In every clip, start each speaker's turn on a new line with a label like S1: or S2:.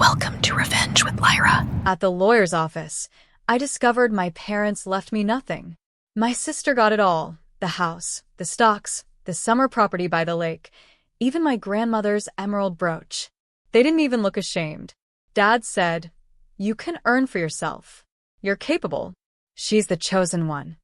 S1: Welcome to Revenge with Lyra.
S2: At the lawyer's office, I discovered my parents left me nothing. My sister got it all: the house, the stocks, the summer property by the lake, even my grandmother's emerald brooch. They didn't even look ashamed. Dad said, "You can earn for yourself. You're capable. She's the chosen one."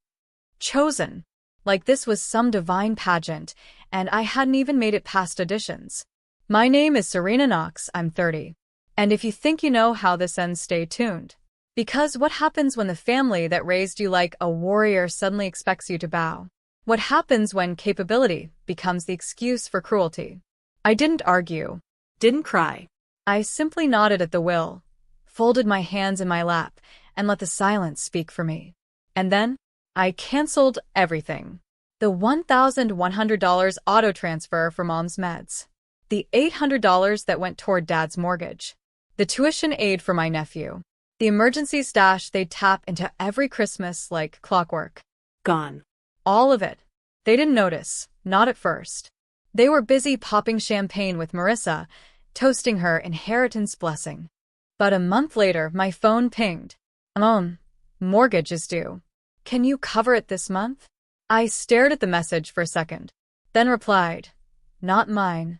S2: Chosen. Like this was some divine pageant, and I hadn't even made it past auditions. My name is Serena Knox, I'm 30. And if you think you know how this ends, stay tuned. Because what happens when the family that raised you like a warrior suddenly expects you to bow? What happens when capability becomes the excuse for cruelty? I didn't argue. Didn't cry. I simply nodded at the will, folded my hands in my lap, and let the silence speak for me. And then, I canceled everything. The $1,100 auto transfer for Mom's meds. The $800 that went toward Dad's mortgage. The tuition aid for my nephew. The emergency stash they'd tap into every Christmas like clockwork. Gone. All of it. They didn't notice, not at first. They were busy popping champagne with Marissa, toasting her inheritance blessing. But a month later, my phone pinged. Mortgage is due. Can you cover it this month? I stared at the message for a second, then replied, "Not mine."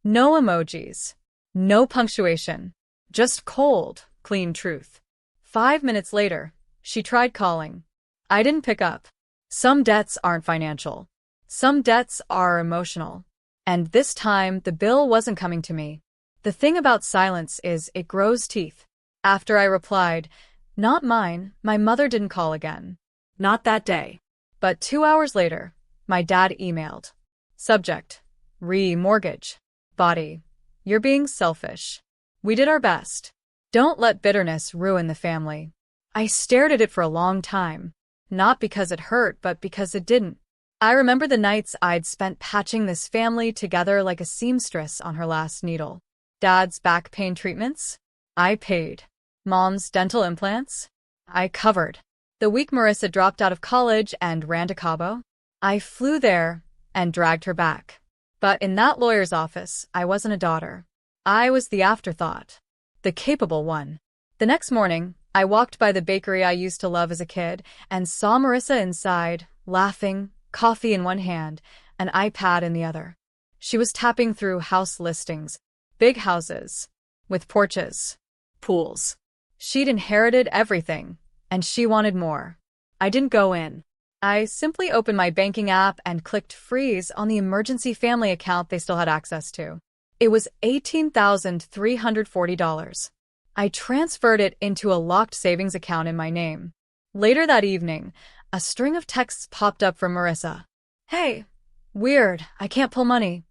S2: No emojis. No punctuation. Just cold, clean truth. 5 minutes later, she tried calling. I didn't pick up. Some debts aren't financial. Some debts are emotional. And this time, the bill wasn't coming to me. The thing about silence is it grows teeth. After I replied, "Not mine," my mother didn't call again. Not that day. But 2 hours later, my dad emailed. Subject: re-mortgage. Body: "You're being selfish. We did our best. Don't let bitterness ruin the family." I stared at it for a long time. Not because it hurt, but because it didn't. I remember the nights I'd spent patching this family together like a seamstress on her last needle. Dad's back pain treatments? I paid. Mom's dental implants? I covered. The week Marissa dropped out of college and ran to Cabo, I flew there and dragged her back. But in that lawyer's office, I wasn't a daughter. I was the afterthought. The capable one. The next morning, I walked by the bakery I used to love as a kid and saw Marissa inside, laughing, coffee in one hand, an iPad in the other. She was tapping through house listings, big houses, with porches, pools. She'd inherited everything, and she wanted more. I didn't go in. I simply opened my banking app and clicked freeze on the emergency family account they still had access to. It was $18,340. I transferred it into a locked savings account in my name. Later that evening, a string of texts popped up from Marissa. "Hey, weird, I can't pull money.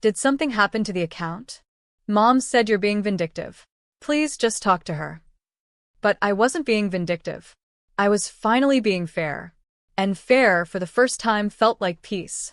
S2: Did something happen to the account? Mom said you're being vindictive. Please just talk to her." But I wasn't being vindictive. I was finally being fair. And fair, for the first time, felt like peace.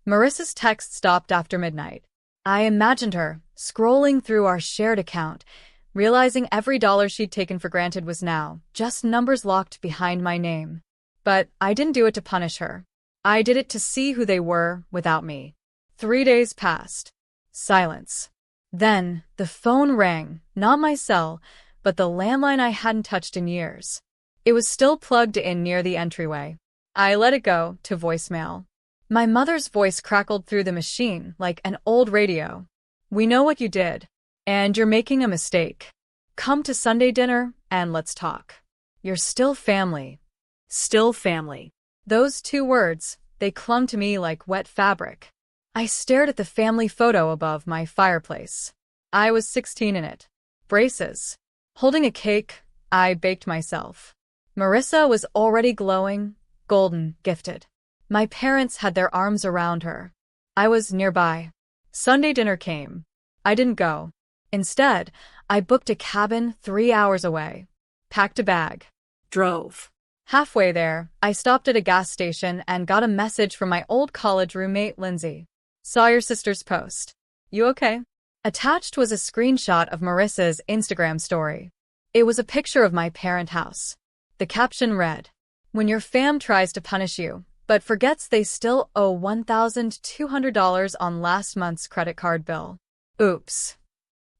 S2: Marissa's text stopped after midnight. I imagined her, scrolling through our shared account, realizing every dollar she'd taken for granted was now just numbers locked behind my name. But I didn't do it to punish her. I did it to see who they were without me. 3 days passed. Silence. Then, the phone rang, not my cell, but the landline I hadn't touched in years. It was still plugged in near the entryway. I let it go to voicemail. My mother's voice crackled through the machine like an old radio. "We know what you did, and you're making a mistake. Come to Sunday dinner, and let's talk. You're still family." Still family. Those 2 words, they clung to me like wet fabric. I stared at the family photo above my fireplace. I was 16 in it. Braces. Holding a cake I baked myself. Marissa was already glowing, golden, gifted. My parents had their arms around her. I was nearby. Sunday dinner came. I didn't go. Instead, I booked a cabin 3 hours away. Packed a bag. Drove. Halfway there, I stopped at a gas station and got a message from my old college roommate, Lindsay. "Saw your sister's post. You okay?" Attached was a screenshot of Marissa's Instagram story. It was a picture of my parent house. The caption read, "When your fam tries to punish you, but forgets they still owe $1,200 on last month's credit card bill. Oops."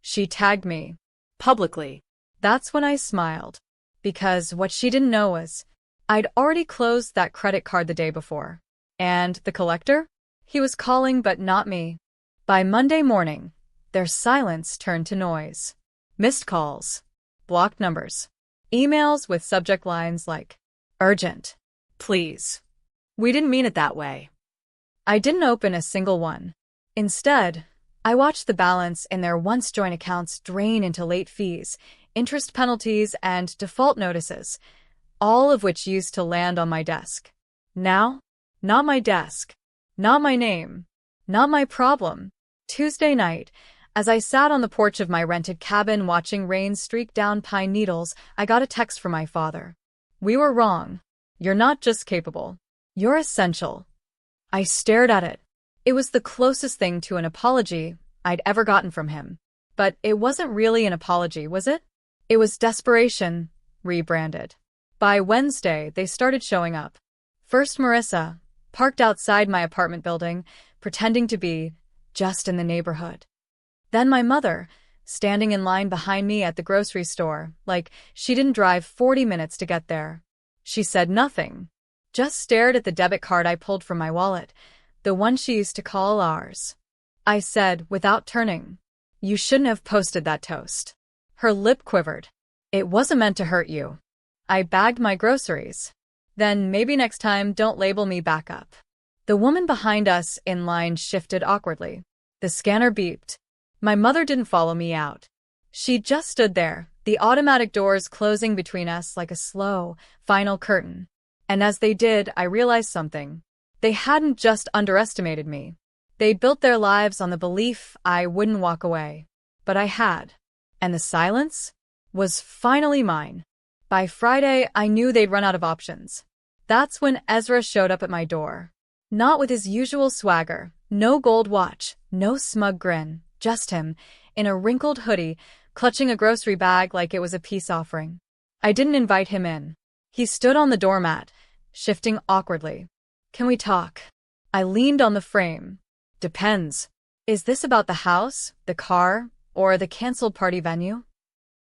S2: She tagged me.
S3: publicly.
S2: That's when I smiled. Because what she didn't know was, I'd already closed that credit card the day before. And the collector? He was calling, but not me. By Monday morning, their silence turned to noise. Missed calls, blocked numbers, emails with subject lines like, urgent,
S3: Please. We didn't mean it that way.
S2: I didn't open a single one. Instead, I watched the balance in their once joint accounts drain into late fees, interest penalties, and default notices, all of which used to land on my desk. Now, not my desk, not my name, not my problem. Tuesday night, as I sat on the porch of my rented cabin watching rain streak down pine needles, I got a text from my father. We were wrong. You're not just capable. You're essential. I stared at it. It was the closest thing to an apology I'd ever gotten from him. But it wasn't really an apology, was it? It was desperation, rebranded. By Wednesday, they started showing up. First Marissa, parked outside my apartment building, pretending to be just in the neighborhood. Then my mother, standing in line behind me at the grocery store, like she didn't drive 40 minutes to get there. She said nothing, just stared at the debit card I pulled from my wallet, the one she used to call ours. I said, without turning, "You shouldn't have posted that toast." Her lip quivered. "It wasn't meant to hurt you." I bagged my groceries. "Then maybe next time don't label me back up." The woman behind us in line shifted awkwardly. The scanner beeped. My mother didn't follow me out. She just stood there, the automatic doors closing between us like a slow, final curtain. And as they did, I realized something. They hadn't just underestimated me. They built their lives on the belief I wouldn't walk away. But I had. And the silence was finally mine. By Friday, I knew they'd run out of options. That's when Ezra showed up at my door. Not with his usual swagger, no gold watch, no smug grin, just him, in a wrinkled hoodie, clutching a grocery bag like it was a peace offering. I didn't invite him in. He stood on the doormat, shifting awkwardly. "Can we talk?" I leaned on the frame. "Depends. Is this about the house, the car, or the canceled party venue?"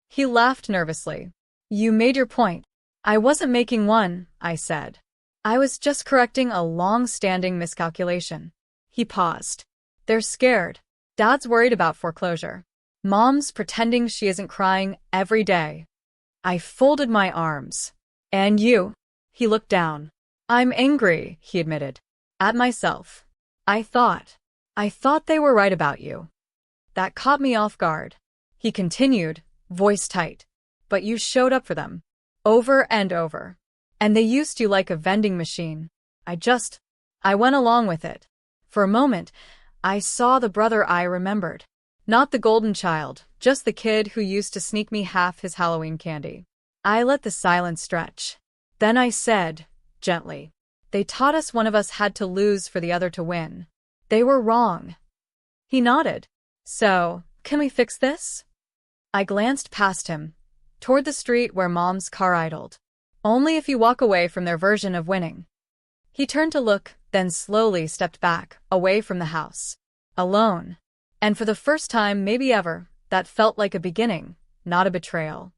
S2: He laughed nervously. "You made your point." "I wasn't making one," I said. "I was just correcting a long-standing miscalculation." He paused. "They're scared. Dad's worried about foreclosure. Mom's pretending she isn't crying every day." I folded my arms. "And you?" He looked down. "I'm angry," he admitted. "At myself. I thought they were right about you." That caught me off guard. He continued, voice tight. "But you showed up for them. Over and over. And they used you like a vending machine. I went along with it." For a moment, I saw the brother I remembered. Not the golden child, just the kid who used to sneak me half his Halloween candy. I let the silence stretch. Then I said, gently, "They taught us one of us had to lose for the other to win. They were wrong." He nodded. "So, can we fix this?" I glanced past him, toward the street where Mom's car idled. "Only if you walk away from their version of winning." He turned to look, then slowly stepped back, away from the house. Alone. And for the first time, maybe ever, that felt like a beginning, not a betrayal.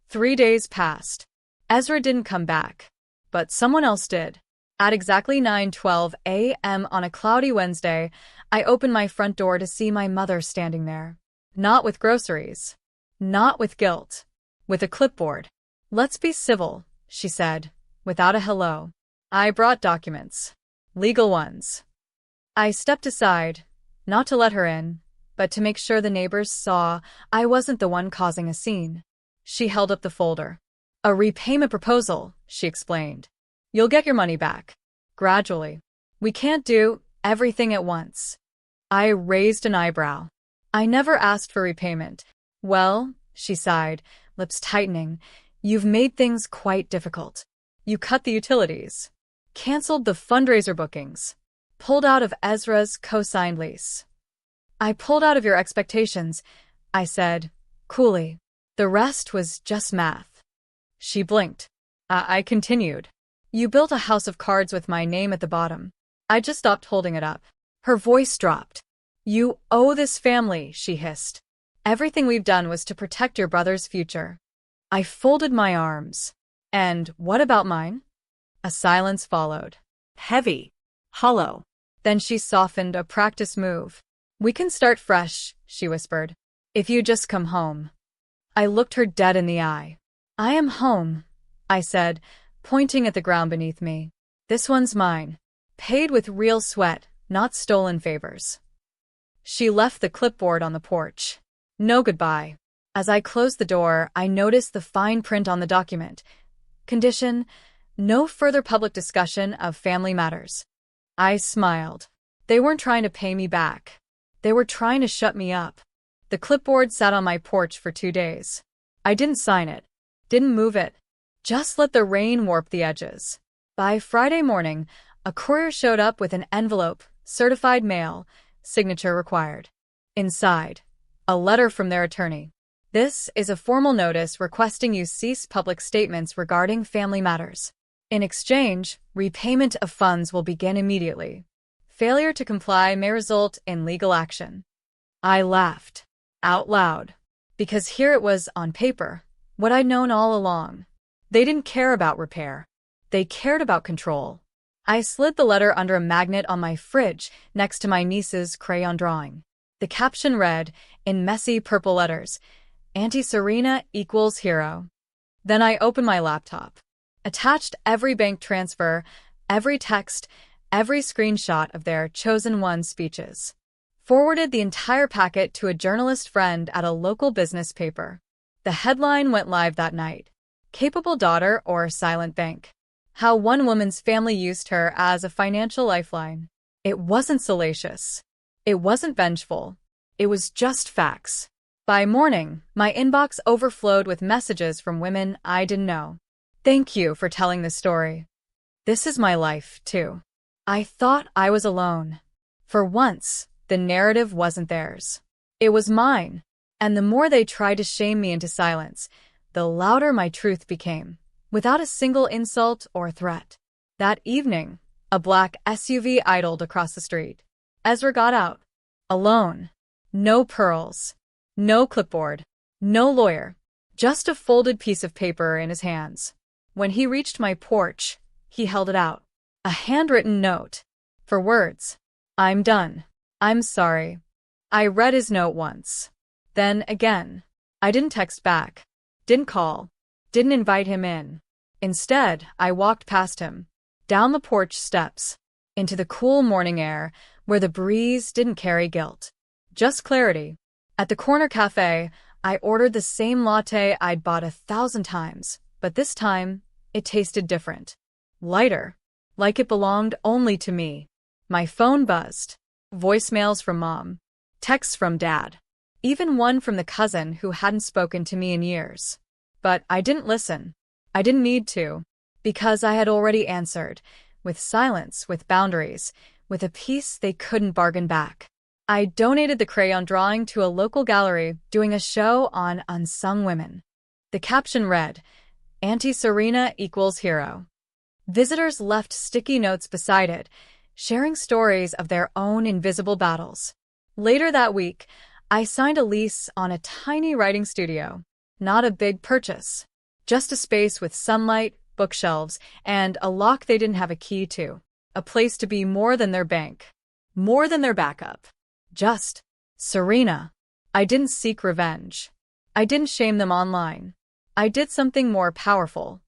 S2: 3 days passed. Ezra didn't come back. But someone else did. At exactly 9:12 a.m. on a cloudy Wednesday, I opened my front door to see my mother standing there. Not with groceries. Not with guilt. With a clipboard. "Let's be civil," she said, without a hello. "I brought documents. Legal ones." I stepped aside, not to let her in, but to make sure the neighbors saw I wasn't the one causing a scene. She held up the folder. "A repayment proposal," she explained. "You'll get your money back. Gradually. We can't do everything at once." I raised an eyebrow. "I never asked for repayment." "Well," she sighed, lips tightening, "you've made things quite difficult. You cut the utilities. Canceled the fundraiser bookings. Pulled out of Ezra's co-signed lease." "I pulled out of your expectations," I said, coolly. "The rest was just math." She blinked. I continued. "You built a house of cards with my name at the bottom. I just stopped holding it up." Her voice dropped. "You owe this family," she hissed. Everything we've done was to protect your brother's future. I folded my arms. And what about mine? A silence followed.
S3: Heavy. Hollow.
S2: Then she softened, a practice move. We can start fresh, she whispered. If you just come home. I looked her dead in the eye. I am home, I said, pointing at the ground beneath me. This one's mine. Paid with real sweat, not stolen favors. She left the clipboard on the porch. No goodbye. As I closed the door, I noticed the fine print on the document. Condition: no further public discussion of family matters. I smiled. They weren't trying to pay me back. They were trying to shut me up. The clipboard sat on my porch for 2 days. I didn't sign it. Didn't move it. Just let the rain warp the edges. By Friday morning, a courier showed up with an envelope, certified mail, signature required. Inside, a letter from their attorney. This is a formal notice requesting you cease public statements regarding family matters. In exchange, repayment of funds will begin immediately. Failure to comply may result in legal action. I laughed. Out loud. Because here it was on paper, what I'd known all along. They didn't care about repair. They cared about control. I slid the letter under a magnet on my fridge next to my niece's crayon drawing. The caption read, in messy purple letters, Auntie Serena equals hero. Then I opened my laptop. Attached every bank transfer, every text, every screenshot of their chosen one speeches. Forwarded the entire packet to a journalist friend at a local business paper. The headline went live that night. Capable daughter or silent bank. How one woman's family used her as a financial lifeline. It wasn't salacious. It wasn't vengeful. It was just facts. By morning, my inbox overflowed with messages from women I didn't know. Thank you for telling this story. This is my life, too. I thought I was alone. For once, the narrative wasn't theirs. It was mine. And the more they tried to shame me into silence, the louder my truth became, without a single insult or threat. That evening, a black SUV idled across the street. Ezra got out. Alone. No pearls. No clipboard. No lawyer. Just a folded piece of paper in his hands. When he reached my porch, he held it out. A handwritten note. For words. I'm done. I'm sorry. I read his note once. Then again. I didn't text back. Didn't call. Didn't invite him in. Instead, I walked past him. Down the porch steps. Into the cool morning air, where the breeze didn't carry guilt. Just clarity. At the corner cafe, I ordered the same latte I'd bought 1,000 times, but this time, it tasted different. Lighter. Like it belonged only to me. My phone buzzed. Voicemails from Mom. Texts from Dad. Even one from the cousin who hadn't spoken to me in years. But I didn't listen. I didn't need to. Because I had already answered. With silence, with boundaries, with a peace they couldn't bargain back. I donated the crayon drawing to a local gallery doing a show on unsung women. The caption read, Auntie Serena equals hero. Visitors left sticky notes beside it, sharing stories of their own invisible battles. Later that week, I signed a lease on a tiny writing studio. Not a big purchase. Just a space with sunlight, bookshelves, and a lock they didn't have a key to. A place to be more than their bank. More than their backup. Just Serena. I didn't seek revenge. I didn't shame them online. I did something more powerful.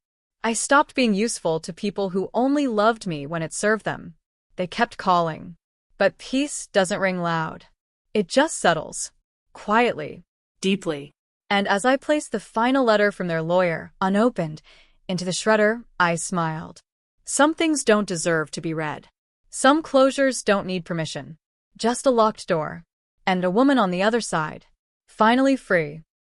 S2: I stopped being useful to people who only loved me when it served them. They kept calling. But peace doesn't ring loud. It just settles. Quietly.
S3: Deeply.
S2: And as I placed the final letter from their lawyer, unopened, into the shredder, I smiled. Some things don't deserve to be read. Some closures don't need permission. Just a locked door. And a woman on the other side. Finally free.